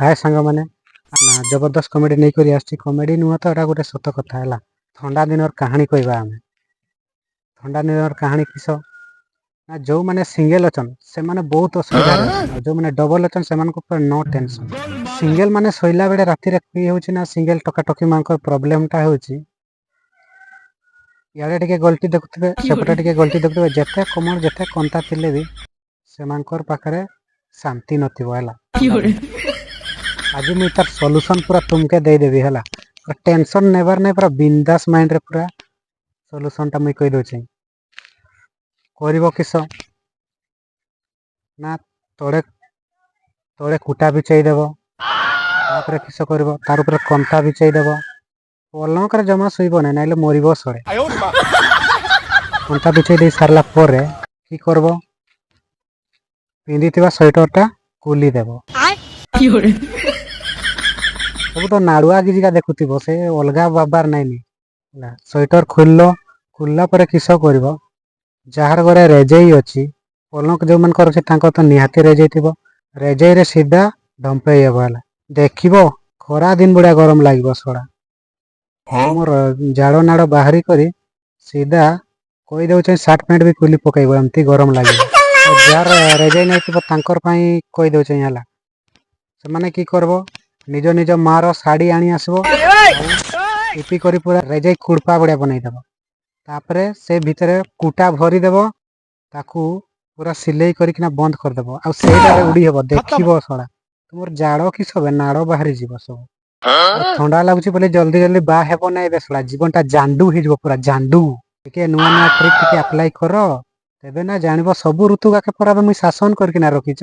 हाय सांग मैंने ना जबरदस्त कॉमेडी नहीं करी आछि कॉमेडी नुह तो एटा गोटे सत कथा है ठंडा दिन कहानी कहवा आम ठंडा दिन कहानी किस ना जो मैंने सिंगल अच्छन से माने बहुत असुविधा जो मैंने डबल अच्छन से नो टेंशन सिंगल माने शोला बेले राति ना सिंगल टकाटकी मान प्रोब्लेम टा होची इे टे गलती देखुए सेपटे टे गलती देखुए जिते कमर जिते कंता थिले भी से पाखे शांति नथिबो आज मुझे तार सॉल्यूशन पूरा तुमके देदेवी है टेंशन नेबार नहीं पूरा बिंदास माइंड रे पूरा सॉल्यूशन टा मुझे कहीदे कर किस ना तोड़े तोड़े कुटा बिछेदेव तापर किस कर तार ऊपर कंता बिछेदेव पलंक जमा शुब ना ना मरब सड़े कंता बिछे दे सारा पर कि करब पिंधि स्वेटर टा कुलीदेव सब तो नाड़ुआ गिजिका देखुव से अलग बाबार नाइनी स्वेटर खोलला पर किस कर जार घरे रेजेई अच्छी पलंक जो मन तो निहाती रेजे थी रेजेई रे सीधा ढंपे देख खरा दिन बुढ़िया गरम लगे सड़ा मोर जाड़ नाड़ बाहरी कर सीधा कहीदे सार्ट पैंट भी खुली पकड़ एमती गरम लगे जार रेजेई नहीं कहीदे से माने कि करब निज निज मार शाड़ी आनी आसबो इपी करी पूरा रेजेई खुड़पा बढ़िया बनईदेव तापर से भितर कुटा भरीदेव ताकू पूरा सिलाई करना बंद करदेव आईटारे उड़ी हे देखो सड़ा तुम जाड़ कि सब नाड़ बाहरी जीव सब ठंडा लगुच बोले जल्दी जल्दी बाहेब ना सड़ा जीवनटा जांडू हो पूरा जांडू टे नुआ नुआ ट्रिक टे अप्लाई कर तेबे ना जान सब ऋतु गाके पूरा मुझे शासन करके रखी